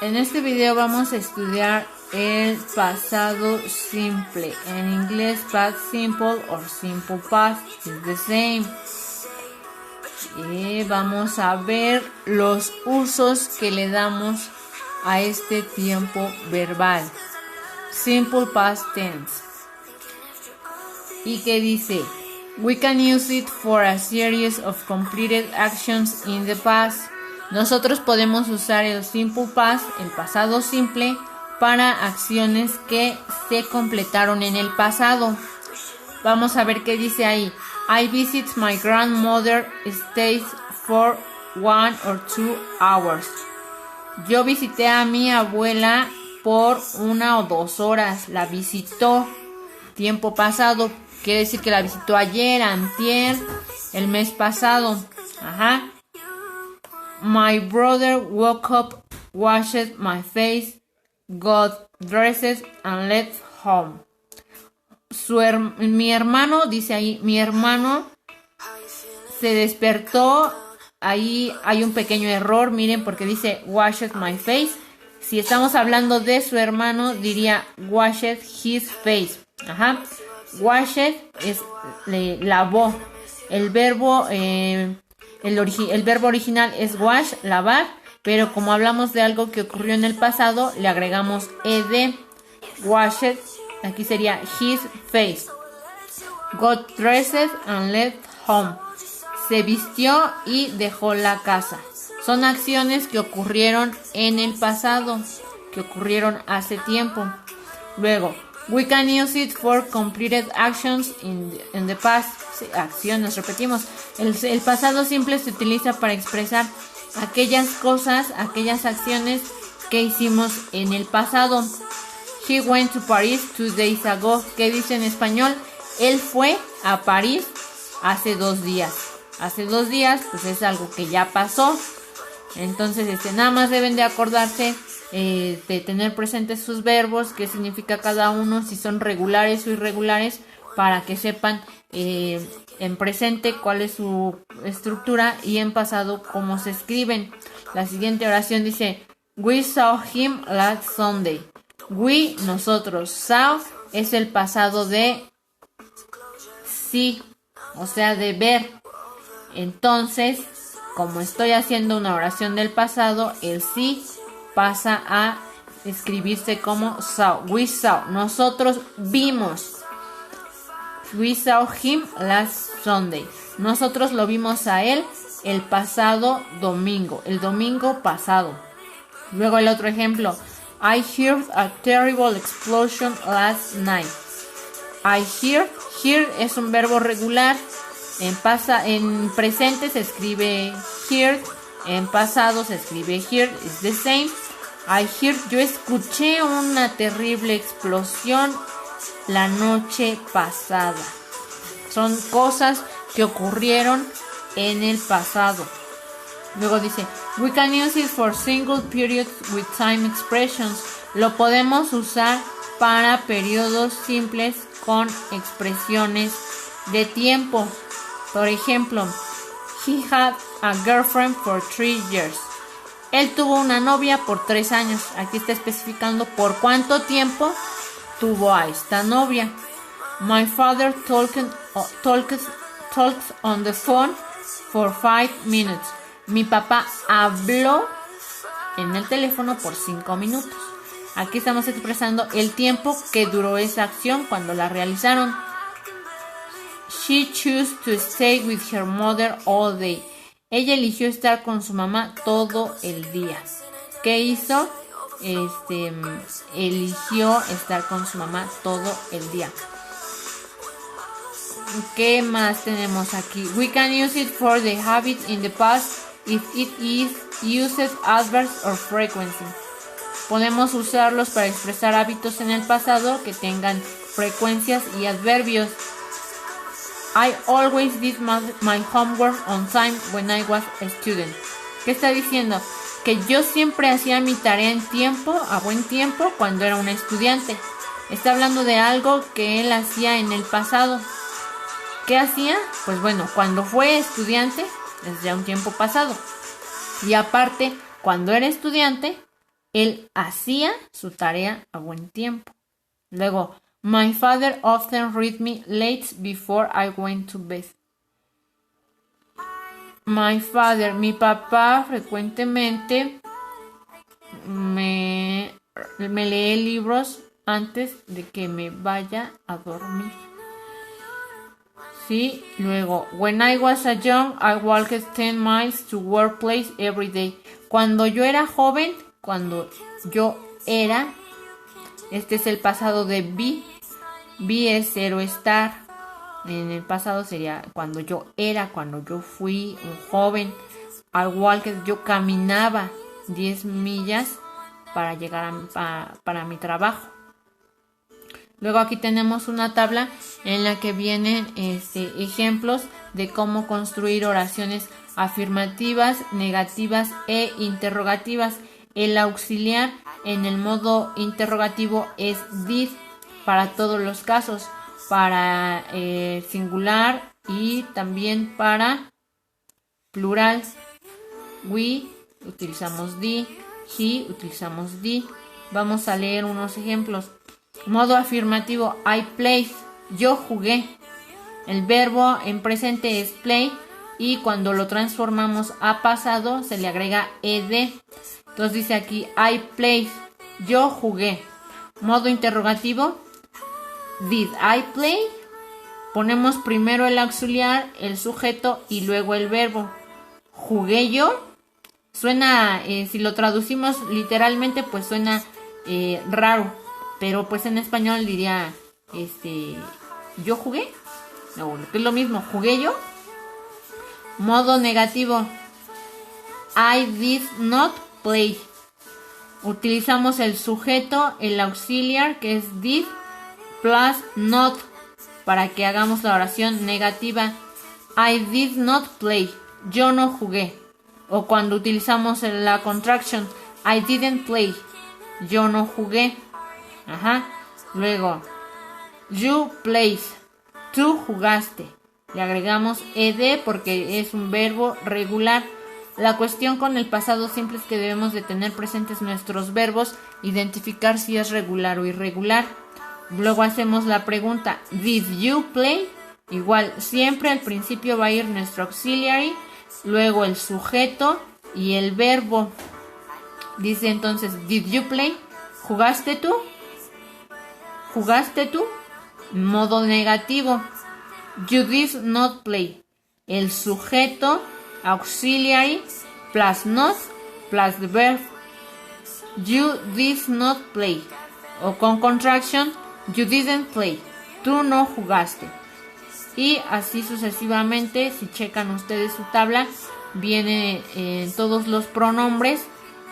En este video vamos a estudiar el pasado simple. En inglés, past simple or simple past is the same. Y vamos a ver los usos que le damos a este tiempo verbal. Simple past tense. Y que dice, we can use it for a series of completed actions in the past. Nosotros podemos usar el simple past, el pasado simple, para acciones que se completaron en el pasado. Vamos a ver qué dice ahí. I visit my grandmother stays for 1 or 2 hours. Yo visité a mi abuela por 1 o 2 horas. La visitó. Tiempo pasado. Quiere decir que la visitó ayer, antier, el mes pasado. Ajá. My brother woke up, washed my face, got dressed and left home. Mi hermano, dice ahí, mi hermano se despertó. Ahí hay un pequeño error, miren, porque dice washed my face. Si estamos hablando de su hermano, diría washed his face. Ajá. Washed es le lavó. El verbo el verbo original es wash, lavar, pero como hablamos de algo que ocurrió en el pasado, le agregamos ed. Washed, aquí sería his face. Got dressed and left home. Se vistió y dejó la casa. Son acciones que ocurrieron en el pasado, que ocurrieron hace tiempo. Luego, we can use it for completed actions in the past. Sí, acciones, repetimos. El pasado simple se utiliza para expresar aquellas cosas, aquellas acciones que hicimos en el pasado. He went to Paris 2 days ago. ¿Qué dice en español? Él fue a París hace 2 días. Hace 2 días, pues es algo que ya pasó. Entonces, nada más deben de acordarse de tener presentes sus verbos, qué significa cada uno, si son regulares o irregulares, para que sepan en presente cuál es su estructura y en pasado cómo se escriben. La siguiente oración dice, we saw him last Sunday. We, nosotros. Saw es el pasado de sí, o sea, de ver. Entonces, como estoy haciendo una oración del pasado, el sí pasa a escribirse como saw. We saw. Nosotros vimos. We saw him last Sunday. Nosotros lo vimos a él el pasado domingo. El domingo pasado. Luego el otro ejemplo. I heard a terrible explosion last night. I heard. Hear es un verbo regular. En presente se escribe heard. En pasado se escribe heard. It's the same. I heard. Yo escuché una terrible explosión la noche pasada. Son cosas que ocurrieron en el pasado. Luego dice, we can use it for single periods with time expressions. Lo podemos usar para periodos simples con expresiones de tiempo. Por ejemplo, he had a girlfriend for 3 years. Él tuvo una novia por 3 años. Aquí está especificando por cuánto tiempo tuvo a esta novia. My father talks on the phone for 5 minutes. Mi papá habló en el teléfono por 5 minutos. Aquí estamos expresando el tiempo que duró esa acción cuando la realizaron. She chose to stay with her mother all day. Ella eligió estar con su mamá todo el día. ¿Qué hizo? Eligió estar con su mamá todo el día. ¿Qué más tenemos aquí? We can use it for the habit in the past if it is used adverb or frequency. Podemos usarlos para expresar hábitos en el pasado que tengan frecuencias y adverbios. I always did my homework on time when I was a student. ¿Qué está diciendo? Que yo siempre hacía mi tarea en tiempo, a buen tiempo, cuando era un estudiante. Está hablando de algo que él hacía en el pasado. ¿Qué hacía? Pues bueno, cuando fue estudiante, es ya un tiempo pasado. Y aparte, cuando era estudiante, él hacía su tarea a buen tiempo. Luego, my father often read me late before I went to bed. My father, mi papá frecuentemente me lee libros antes de que me vaya a dormir. Sí, luego, when I was a young, I walked 10 miles to workplace every day. Cuando yo era joven, este es el pasado de be. Be es ser o estar. En el pasado sería cuando yo fui un joven. I walked, yo caminaba 10 millas para llegar para mi trabajo. Luego aquí tenemos una tabla en la que vienen ejemplos de cómo construir oraciones afirmativas, negativas e interrogativas. El auxiliar en el modo interrogativo es did para todos los casos, para singular y también para plural. We utilizamos the, he utilizamos the. Vamos a leer unos ejemplos. Modo afirmativo, I played, yo jugué. El verbo en presente es play y cuando lo transformamos a pasado se le agrega ed. Entonces dice aquí, I played, yo jugué. Modo interrogativo, did I play? Ponemos primero el auxiliar, el sujeto y luego el verbo. ¿Jugué yo? Suena, si lo traducimos literalmente, pues suena raro. Pero pues en español diría, ¿yo jugué? No, que es lo mismo, ¿jugué yo? Modo negativo, I did not play. Utilizamos el sujeto, el auxiliar, que es did, plus not, para que hagamos la oración negativa. I did not play. Yo no jugué. O cuando utilizamos la contraction, I didn't play. Yo no jugué. Ajá. Luego, you played. Tú jugaste. Le agregamos ed porque es un verbo regular. La cuestión con el pasado simple es que debemos de tener presentes nuestros verbos, identificar si es regular o irregular. Luego hacemos la pregunta, did you play? Igual, siempre al principio va a ir nuestro auxiliary, luego el sujeto y el verbo. Dice entonces, did you play? ¿Jugaste tú? ¿Jugaste tú? Modo negativo. You did not play. El sujeto, auxiliary, plus not, plus the verb. You did not play. O con contraction, you didn't play. Tú no jugaste. Y así sucesivamente, si checan ustedes su tabla, viene todos los pronombres.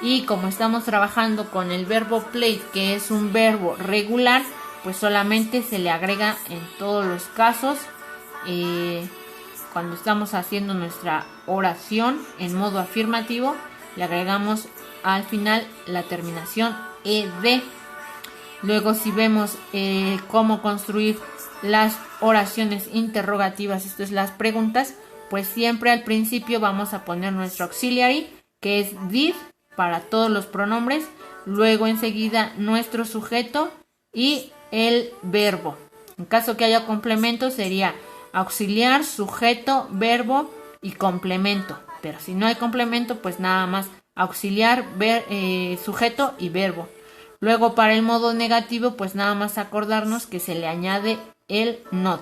Y como estamos trabajando con el verbo play, que es un verbo regular, pues solamente se le agrega en todos los casos cuando estamos haciendo nuestra oración en modo afirmativo, le agregamos al final la terminación ed. Luego, si vemos cómo construir las oraciones interrogativas, esto es las preguntas, pues siempre al principio vamos a poner nuestro auxiliary, que es did para todos los pronombres, luego enseguida nuestro sujeto y el verbo. En caso que haya complemento sería auxiliar, sujeto, verbo y complemento. Pero si no hay complemento, pues nada más auxiliar, sujeto y verbo. Luego para el modo negativo, pues nada más acordarnos que se le añade el not.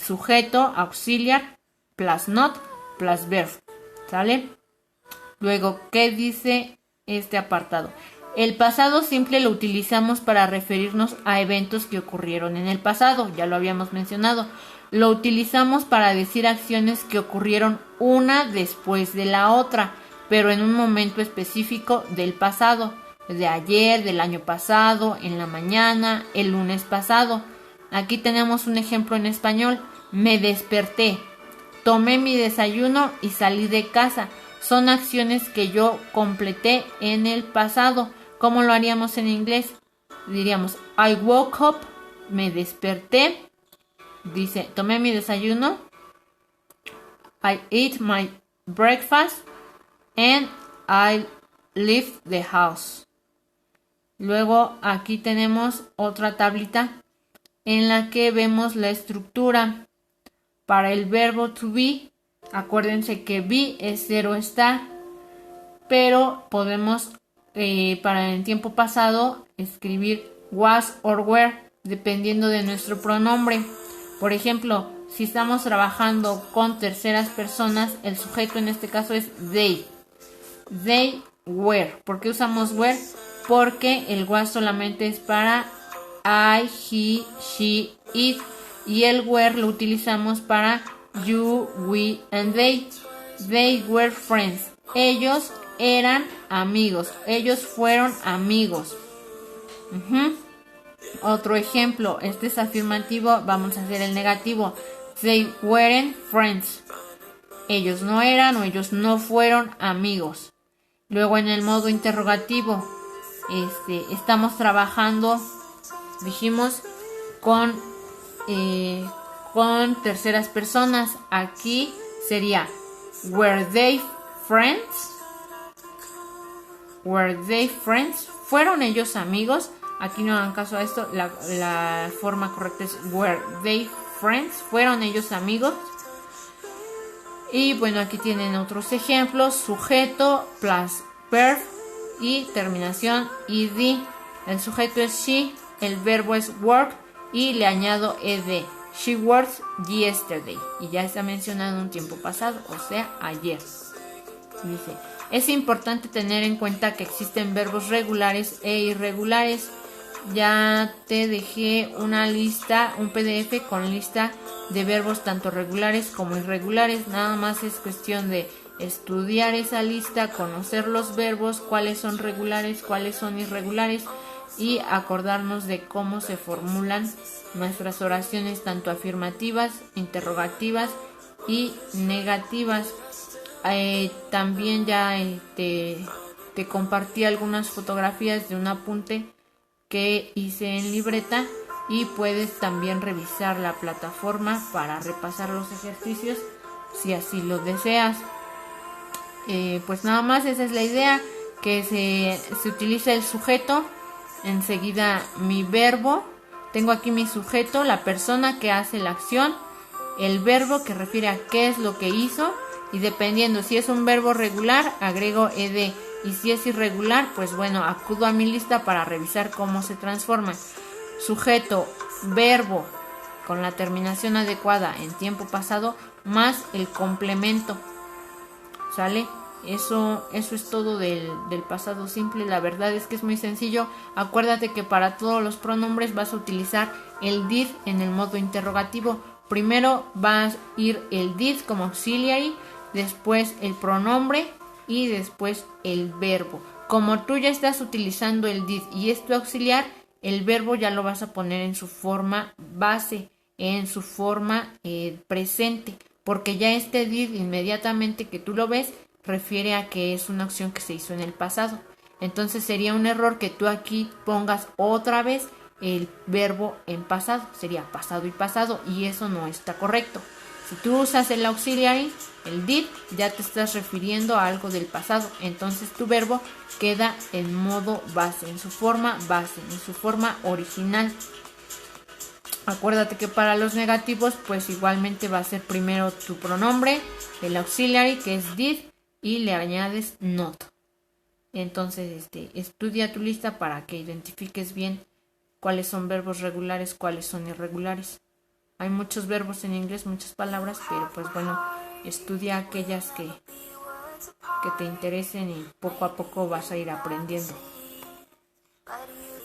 Sujeto, auxiliar, plus not, plus verb. ¿Sale? Luego, ¿qué dice este apartado? El pasado simple lo utilizamos para referirnos a eventos que ocurrieron en el pasado, ya lo habíamos mencionado. Lo utilizamos para decir acciones que ocurrieron una después de la otra, pero en un momento específico del pasado, de ayer, del año pasado, en la mañana, el lunes pasado. Aquí tenemos un ejemplo en español. Me desperté, tomé mi desayuno y salí de casa. Son acciones que yo completé en el pasado. ¿Cómo lo haríamos en inglés? Diríamos, I woke up, me desperté. Dice, tomé mi desayuno. I ate my breakfast. And I leave the house. Luego aquí tenemos otra tablita en la que vemos la estructura. Para el verbo to be, acuérdense que be es zero estar, pero podemos para el tiempo pasado escribir was or were dependiendo de nuestro pronombre. Por ejemplo, si estamos trabajando con terceras personas, el sujeto en este caso es they. They were. ¿Por qué usamos were? Porque el was solamente es para I, he, she, it. Y el were lo utilizamos para you, we, and they. They were friends. Ellos eran amigos. Ellos fueron amigos. Otro ejemplo. Este es afirmativo. Vamos a hacer el negativo. They weren't friends. Ellos no eran o ellos no fueron amigos. Luego en el modo interrogativo. Estamos trabajando, dijimos, con terceras personas. Aquí sería were they friends? Were they friends? ¿Fueron ellos amigos? Aquí no hagan caso a esto. La forma correcta es were they friends? ¿Fueron ellos amigos? Y bueno, aquí tienen otros ejemplos. Sujeto plus verb y terminación ed. El sujeto es she, el verbo es work y le añado ed. She worked yesterday. Y ya está mencionado en un tiempo pasado, o sea, ayer. Dice, es importante tener en cuenta que existen verbos regulares e irregulares. Ya te dejé una lista, un PDF con lista de verbos tanto regulares como irregulares. Nada más es cuestión de estudiar esa lista, conocer los verbos, cuáles son regulares, cuáles son irregulares y acordarnos de cómo se formulan nuestras oraciones tanto afirmativas, interrogativas y negativas. También ya te compartí algunas fotografías de un apunte que hice en libreta y puedes también revisar la plataforma para repasar los ejercicios si así lo deseas. Pues nada más, esa es la idea, que se utiliza el sujeto, enseguida mi verbo, tengo aquí mi sujeto, la persona que hace la acción, el verbo que refiere a qué es lo que hizo y dependiendo si es un verbo regular agrego ed y si es irregular pues bueno, acudo a mi lista para revisar cómo se transforma. Sujeto, verbo con la terminación adecuada en tiempo pasado más el complemento. ¿Sale? Eso es todo del pasado simple. La verdad es que es muy sencillo. Acuérdate que para todos los pronombres vas a utilizar el did en el modo interrogativo. Primero va a ir el did como auxiliary, después el pronombre y después el verbo. Como tú ya estás utilizando el did y es tu auxiliar, el verbo ya lo vas a poner en su forma base, en su forma presente, porque ya este did inmediatamente que tú lo ves refiere a que es una acción que se hizo en el pasado. Entonces sería un error que tú aquí pongas otra vez el verbo en pasado, sería pasado y pasado, y eso no está correcto. Si tú usas el auxiliary, el did, ya te estás refiriendo a algo del pasado, entonces tu verbo queda en modo base, en su forma original. Acuérdate que para los negativos, pues igualmente va a ser primero tu pronombre, el auxiliary, que es did, y le añades not. Entonces, estudia tu lista para que identifiques bien cuáles son verbos regulares, cuáles son irregulares. Hay muchos verbos en inglés, muchas palabras, pero pues bueno, estudia aquellas que te interesen y poco a poco vas a ir aprendiendo.